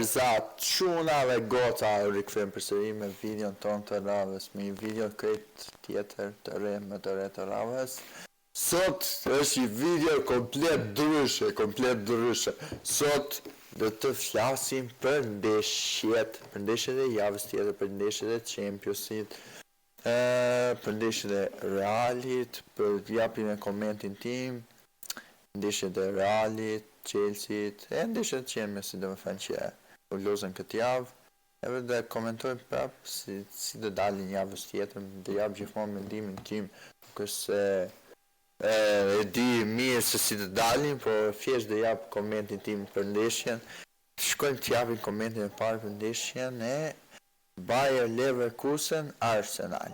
Zat, çunave goca u rikthejmë përsëri me videon ton të radhës, me një video krejt tjetër të re me të re të radhës. Sot është një video komplet ndryshe. Sot do të flasim për ndeshjet e javës tjetër, për ndeshjet e Championsit, për ndeshjet e Realit, për japim e komentin tim, ndeshjet e Realit, Chelsea-t, e ndeshjet e Championsit do më thënë që u lozën këtë javë, edhe dhe komentojmë prapë si do dalin javës tjetër, dhe jap gjithmonë mendimin tim, nuk është se e di mirë se si do dalin, por thjesht dhe jap komentin tim për ndeshjen. Shkojmë të japim komentin e parë për ndeshjen e Bayer Leverkusen Arsenal.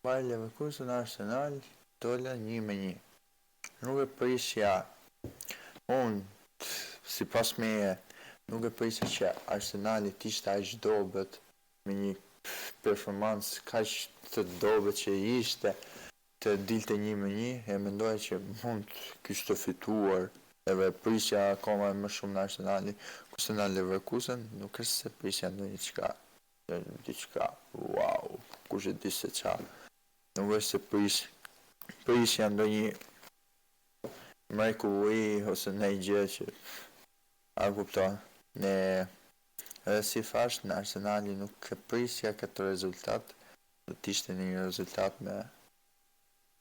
Bayer Leverkusen Arsenal dola 1-1. Nuk e prisja, unë, si pas meje, nuk e prisja që Arsenalit ishte aq dobët, me një performancë kaq të dobët që ishte, të dilte 1-1, e mendoja që mund kishte fituar, edhe prisja akoma më shumë në Arsenalit, kurse në Leverkusen, nuk është se prisja në diçka, wow, kush e di se qa, nuk është se prisja ndonjë mrekulli ose në i gjë që a kupton, edhe si thash në Arsenali nuk e prisja këtë rezultat, do t'ishte një rezultat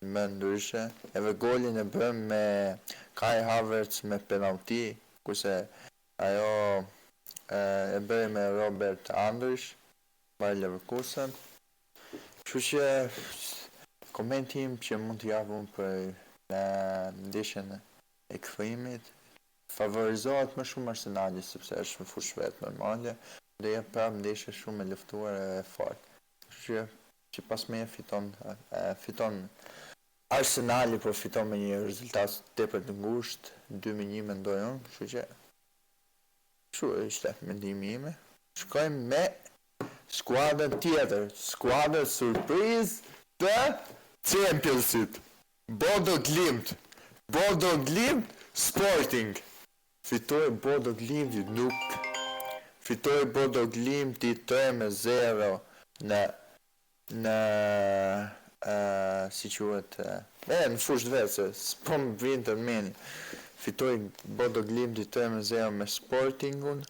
me ndryshe, edhe golin e bëm me Kai Havertz me penalti, kurse ajo e bëri me Robert Andrich, Bayer Leverkusen, kështu që komentim që mund t'i japun për në ndeshjen e kthimit favorizohet më shumë Arsenali sepse është në fushë vet normale dhe jep prapë ndeshje shumë e luftuar e fortë. Kështu që pas me fiton Arsenali, por fiton me një rezultat tepër të ngushtë, 2-1 mendoj unë, kështu që kështu ishte mendimi im. Shkojmë me skuadrën tjetër, skuadrën surprizë të Championsit. Bodo Glimt Sporting. Fitoi Bodo Glimti fitoi Bodo Glimti 3-0 në si quhet në fushë vetë, s'po më vjen të mend. Fitoi Bodo Glimti 3-0 me Sportingun.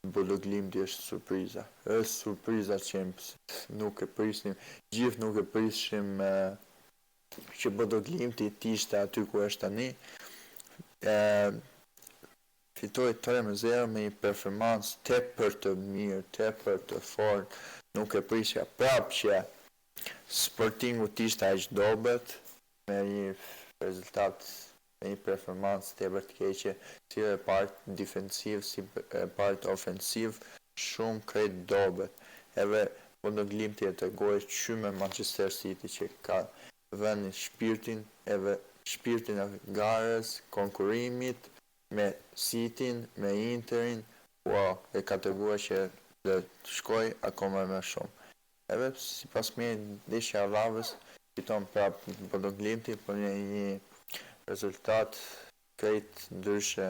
Bodo Glimti është surpriza Champions. Nuk e prisnim, gjithë nuk e prishim që Bodo Glimti t'ishte aty ku është tani. Fitoi 3-0 me një performancë tepër të mirë, tepër të fortë. Nuk e prisja prapë që Sportingu t'ishte aq dobët me një rezultat, me një performancë tepër të keqe, si e part defensiv, si e part ofensiv, shumë krejt dobët. Edhe Bodo Glimti e tregoi shumë me Manchester City që ka vënë shpirtin e garës, konkurimit me Cityn, me Interin, wow, e ka treguar që do të shkoj akoma më shumë. Edhe si pas me ndeshja e radhës, fiton prapë Bodo Glimti për një rezultat krejt ndryshe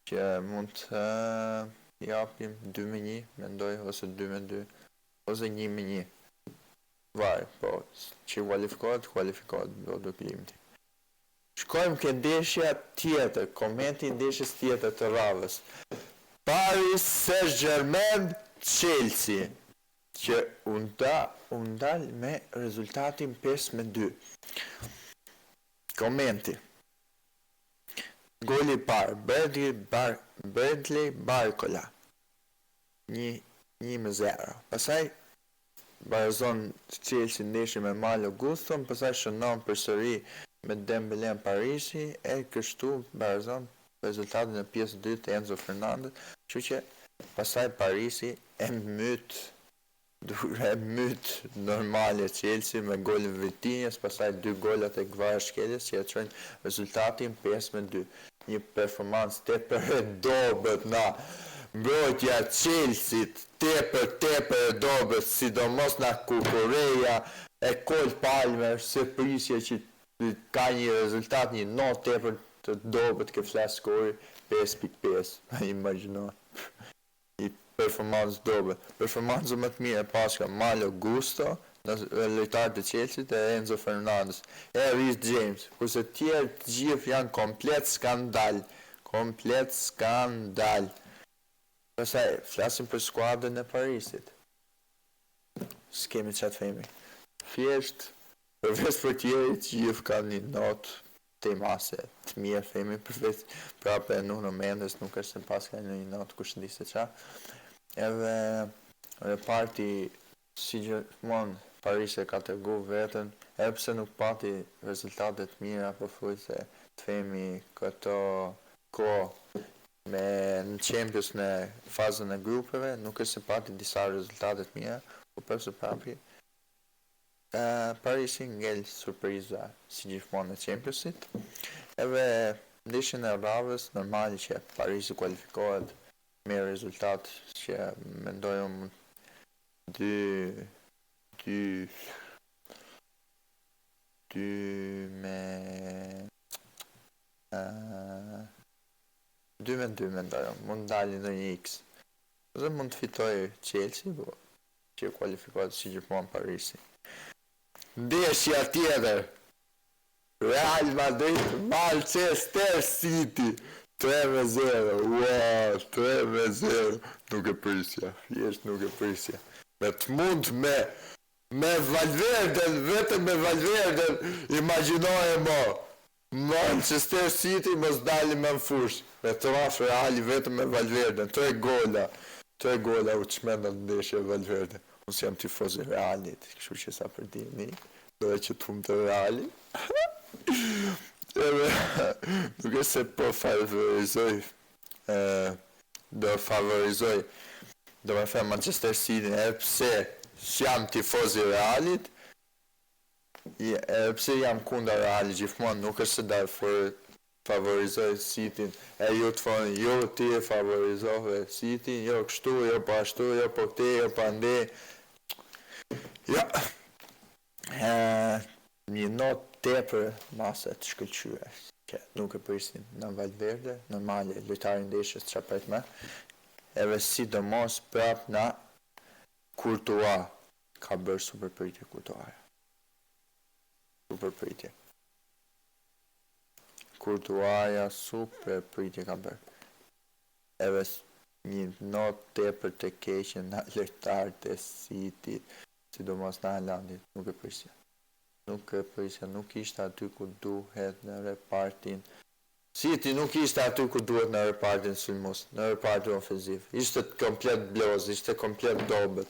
që mund të japim 2-1, mendoj, ose 2-2, ose 1-1. Vaj, po, që kualifikohet Bodo Glimti. Shkojmë ke ndeshja tjetër, komenti ndeshjes tjetër të radhës. Paris Saint-Germain Chelsea, që unë dal me rezultatin 5-2. Komenti. Goli parë, Bradley Barcola, 1-0. Pasaj barazon Chelsea ndeshje me Malo Gusto, pasaj shënon përsëri me Dembélé Parisi, e kështu barazon rezultatin e pjesë 2 të Enzo Fernandez, kështu që pasaj Parisi e myt normale Chelsea me golin Vitinhas, pasaj 2 golat e Kvaratskhelia që e çojnë rezultatin 5-2. Një performancë tepër e dobët na mbrojtja Chelsea-t, tepër e dobët, sidomos na Kukureja e Cole Palmer, se prisje që ka një rezultat, një not tepër të dobët ke flas skori 5.5. Imagjino. i performancë dobe. Performancë më të mirë e paska Malo Gusto, në lojtarët e Chelsea e Enzo Fernandez, e Reece James, kurse tjerë të gjithë janë komplet skandal. Komplet skandal. Pastaj, flasim për skuadrën e Parisit. S'kemi qatë themi. Thjesht, përveç për tjerë që gjithë kanë një notë të mase të mirë themi, përveç prape Nuno Mendes nuk është se pas ka një notë kush ndi se qa. Edhe reparti si gjithmonë Paris e ka tërgu vetën, edhe pse nuk pati rezultatet mira, po thuj se të themi këto me në Champions në fazën e grupeve, nuk është se pati disa rezultatet mira, po përse papi Parisi ngell surpriza si gjithmonë në Championsit. Edhe ndeshjen e radhës normal që Parisi kualifikohet me rezultat që mendoj unë 2-2 mendoj unë, mund dalin në një X. Dhe mund të fitoj Chelsea, po që kualifikohet si gjithmonë Parisi. Ndeshja tjetër, Real Madrid, Manchester City, 3-0, wow, 3-0, nuk e prisja, thjesht nuk e prisja. Me të mund me Valverden, vetëm me Valverden, imagjinoje mo, Manchester City mos dali me në fush, me të rafë Reali vetëm me Valverden, 3 gola u të shmenda në ndeshje Valverden. Unë si jam tifoz i Realit, kështu që sa për dini, do e që të humë të Reali. Nuk e se po favorizoj, do me them Manchester City, e pse që jam tifoz i Realit, e pse jam kunda Realit gjithmonë, nuk është se da favorizoj City, e ju të thonë, jo ti e favorizove City, jo kështu, jo po ashtu, jo po këti, jo po andi. Ja, një not tepër masë të shkëllqyre, që nuk e prisin në Valverde, normale, lojtarin ndeshjes që apet me, edhe sidomos prap na Courtois, ka bërë super pritje Courtois. Super pritje. Courtois super pritje ka bërë. Edhe një not tepër të keqen në lojtarët e City, sidomos në Haalandit, nuk e prisja. Nuk ishte aty ku duhet në repartin. City nuk ishte aty ku duhet në repartin sulmos, në repartin ofensiv. Ishte komplet bloz, ishte komplet dobet.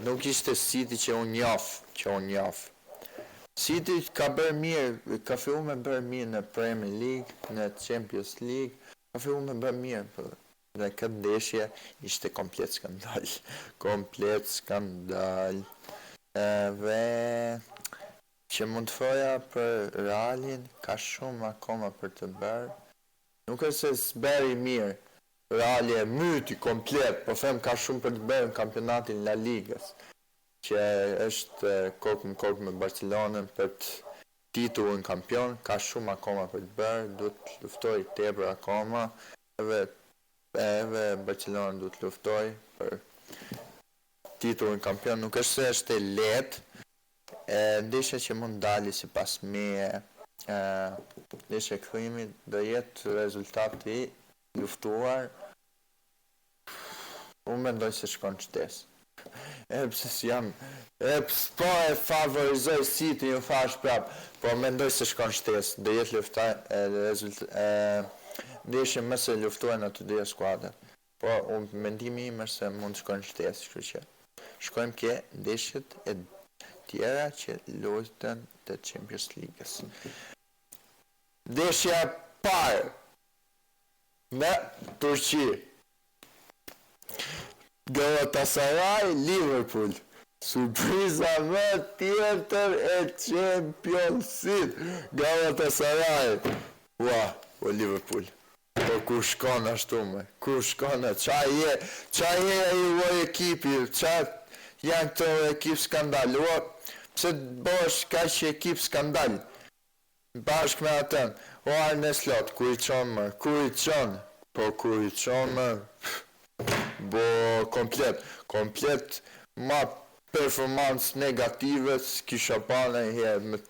Nuk ishte City që unë njaf. City ka bërë mirë, ka fillu me bërë mirë në Premier League, në Champions League, ka fillu me bërë mirë, për në këtë ndeshje ishte komplet skandal. Dhe që mund të thoja për Realin, ka shumë akoma për të bërë. Nuk është se s'beri mirë, Reali e myti komplet, po them ka shumë për të bërë në kampionatin La Ligës, që është kokë me Barcelonën për të titullin kampion, ka shumë akoma për të bërë, duhet të luftoj tepër akoma, edhe Barcelona duhet të luftoj për titullin kampion, nuk është se është e letë, ndeshja që mund dali si pas meje, ndeshja këthimit, do jetë rezultati luftuar, unë mendoj se shkon qëtes. Po e favorizoj City, ju fash prap, po mendoj se shkon qëtes, do jetë luftar, ndeshja mëse luftuar në të dyja skuadrat. Po, mendimi im është se mund shkon qëtes, kështu që shkojmë ke ndeshjet e tjera që luajtën të Champions League-s. Ndeshja parë në Turqi. Galatasaray Liverpool. Surpriza më tjetër e Championsit. Galatasaray. O Liverpool. Po kur shkon ashtu me, kur shkon e, qa je e u ekipi, qa janë këto ekip skandal, pse bosh ka që ekip skandal, bashkë me atën, o Arne Slot, ku i qonë më, ku i qonë, po kur i qonë, bo komplet ma performancë negative s'kisha pa në herë,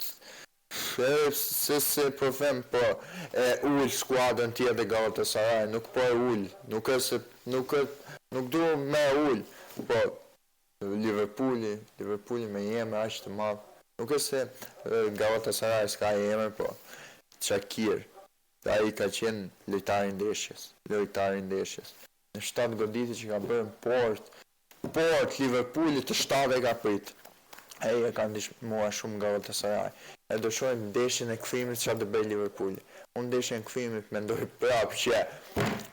se po them po e ull skuadrën tjetër Galatasaray, nuk po e ull, nuk du me ull, po Liverpooli me jeme ashtë të madhë, nuk e se Galatasaray s'ka jeme, po Shaqiri, ai ka qenë lojtari ndeshjes. Në 7 goditje që ka bërë port Liverpooli të 7 e ka prit. Ai e ka ndihmuar shumë Galatasaray. E do shohim ndeshjen e kthimit çfarë do bëj Liverpooli. Unë ndeshjen e kthimit mendoj prapë që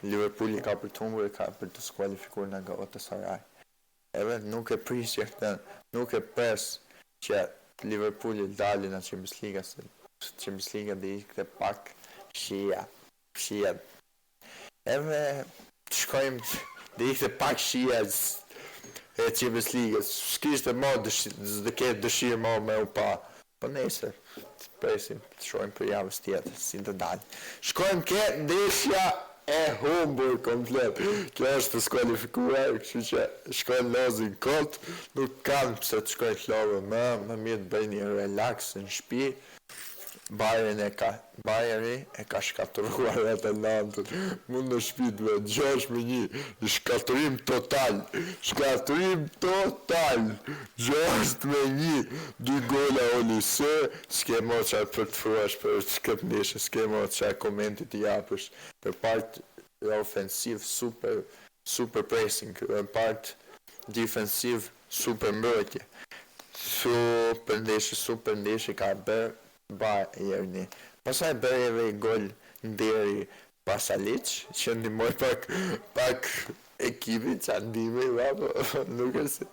Liverpooli ka për të humbur, ka për të skualifikuar nga Galatasaray. Edhe nuk e prisje këtë, nuk e pres që Liverpooli dalin në Champions League, se Champions League dhe ikte pak shia. Edhe të shkojmë dhe ikte pak shia e Champions League, s'kishte më dëshirë më me u pa. Po nesër, të presim, të shkojmë për javës tjetër, si të dalë. Shkojmë ke ndeshja e humbur komplet. Kjo është të skualifikuar, kështu që shkojnë lozin kot, nuk kanë pse të shkojnë të lovë më mirë të bëjnë një relax në shtëpi. Bajeri e ka shkatëruar Atalantën, mund në shtëpi 6-1, shkatërim total, 6-1, 2 gola Olise, s'ke mo qa për të fruash për këtë ndeshje, s'ke mo qa komentit të japësh, për part ofensiv super pressing, për part defensiv super mbrojtje, super ndeshje ka bërë Bayerni. Pasaj bërë edhe gol nderi Pasalic, që ndimoj pak ekipit që ndime, nuk e se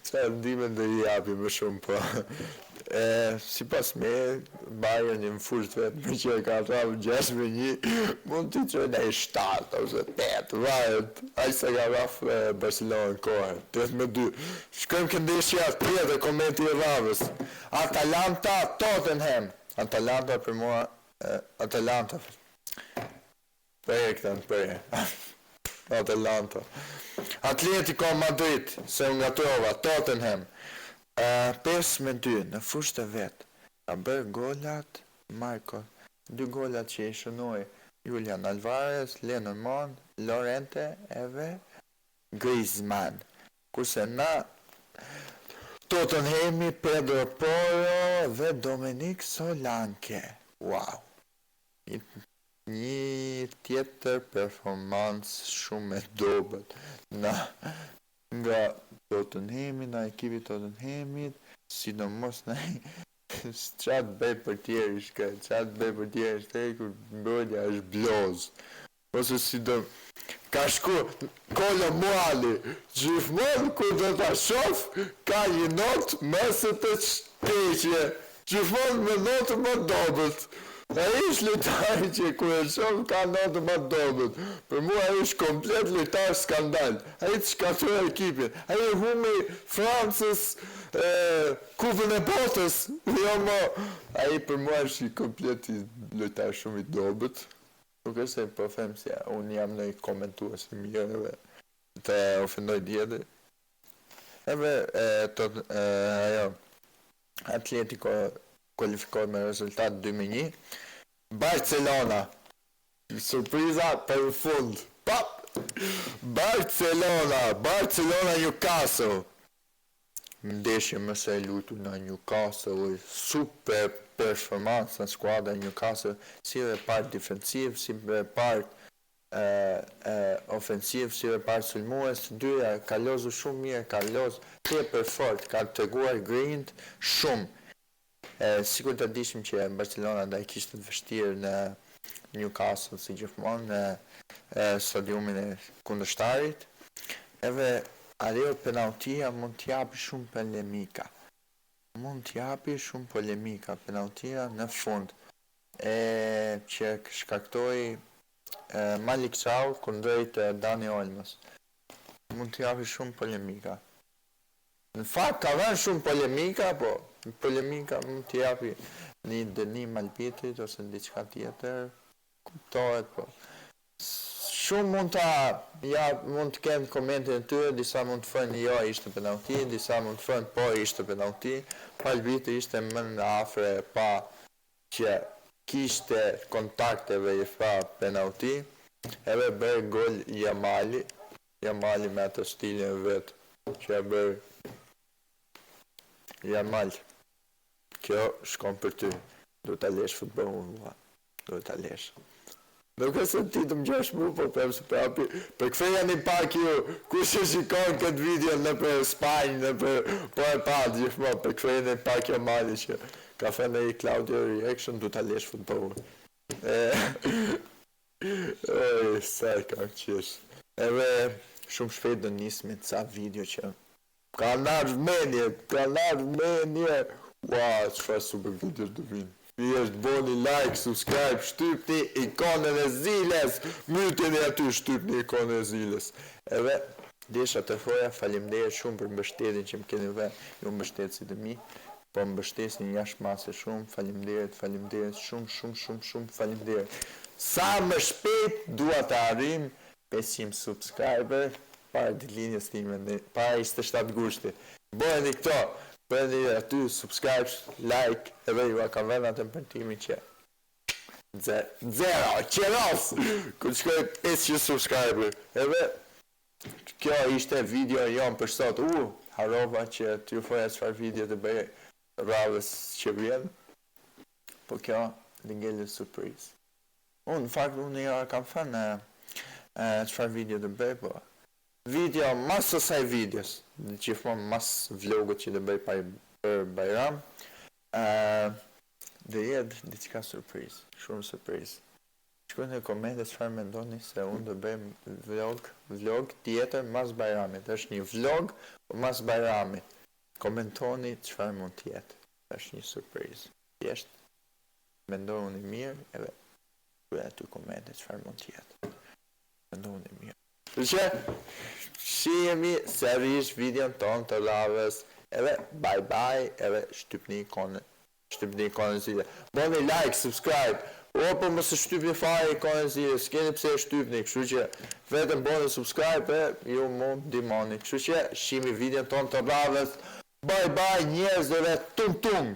që ndime ndë i japi më shumë, po. Si pas me, Bayern në fusht vetë, me që e ka rravë 6-1, mund të qojnë e 7 ose 8, vajet, aq se ka rrafë Barcelona në kohër, 8-2. Shkojmë këndeshja tjetër, komenti e rravës. Atalanta-Tottenham. Atalanta për mua, Atalanta. Atalanta. Atletico Madrid, se unë ngatrova, Tottenham. 5-2 në fushë të vetë. Ka bërë golat, Marco. 2 golat që i shënoj Julian Alvarez, Lenormand, Llorente edhe Griezmann. Kurse na Tottenhami, Pedro Porro dhe Dominic Solanke. Wow. Një tjetër performancë shumë e dobët nga Tottenhami, nga ekipi Tottenhamit, sidomos në qatë bëj për tjerë, kur mbrojtja është blozë. Ose ka shku Kolo Muali, gjithmonë kur do ta shof, ka një notë mëse të qteqje, gjithmonë me notë më dobët. A ishtë lojtari që kur e shof ka notë më dobët. Për mua ishtë komplet lojtar skandal. A i të shkatrua ekipin. A i humi Francës, kufën e botës. A i për mua ishtë komplet lojtar shumë i dobët. Nuk e se po them se unë jam në i komentuar si mirë dhe të ofendoj djetër. Atletico kualifikohet me rezultat 2-1. Barcelona, surpriza për fund. Barcelona Newcastle. Ndeshje mëse e lutu në Newcastle, super performancë në skuadra Newcastle, si dhe part defensiv, si dhe part ofensiv, si dhe part sulmues, dyja ka lozu shumë mirë, ka lozu tepër fort, ka treguar grind shumë. Sikur të dishim që Barcelona da i kishtë të vështirë në Newcastle, si gjithmonë në stadiumin e kundërshtarit, edhe ajo penaltia mund t'japi shumë polemika. Penaltia në fund, që shkaktoi Malik Thiaw kundrejt Dani Olmos. Mund t'japi shumë polemika. Në fakt ka dhënë shumë polemika, po polemika mund t'japi një dënim albitit ose diçka tjetër, kuptohet, po Shumë mund të kenë komentin e tyre, disa mund të thënë jo ishte penalti, disa mund të thënë po ishte penalti, Albiti ishte më në afre pa që kishte kontakteve i fa penalti, edhe bërë gol Jamali me atë stilin vetë që e bërë Jamal. Kjo shkon për ty, do të lesh futbolin, do të lesh. Nuk e se ti të më gjesh mu, po përmë se prapi, për këtheja një pak ju, ku që shikon këtë video në për Spanjë, në për po e pa gjithmo, për këtheja një pak Jamali që ka thënë i Claudio Reaction, do të lesh futbolin. Sa e kam qesh. Edhe shumë shpejt do nisme të sa video që ka nërë menje, wow, qëfar super video të vinë. Thjesht boni like, subscribe, shtypni ikonën e zilës, myteni aty shtypni ikonën e zilës. Edhe, desha të thoja, faleminderit shumë për mbështetjen që më keni vënë, ju mbështetësit e mi, po mbështesni jashtë mase shumë, faleminderit, shumë faleminderit. Sa më shpejt dua të arrim 500 subscriber para ditëlinjës time, para 27 gushti. Bëheni këto, bëheni aty subscribe, like, edhe ju a kam vënë atë përtimi që zero, qeros, ku të shkoj 500 subscriber. Edhe, kjo ishte video jonë për sot. Harova që t'ju foja çfarë video të bëj radhës që vjen, po kjo dhe ngellë surprise. Në fakt, unë ja kam thënë çfarë video të bëj, po video mas asaj videos, gjithmonë mas vlogut që të bëj për Bajram, dhe jetë diçka surprise, shumë surprise. Shkruajini në komente çfarë mendoni se unë do bëj vlog tjetër mas Bajramit. Është një vlog mas Bajramit. Komentoni çfarë mund të jetë. Është një surprise. Thjesht mendoni mirë edhe shkruaj aty komente çfarë mund të jetë. Mendoni mirë. Që shihemi sërish videon ton të radhës, edhe bye bye, edhe shtypni ikonën zile. Bëni like, subscribe, po mos e shtypni fare ikonën zile, s'keni pse e shtypni, kështu që vetëm bëni subscribe e ju mund ndihmoni. Kështu që shihemi videon ton të radhës. Bye bye njerëzve, tung tung.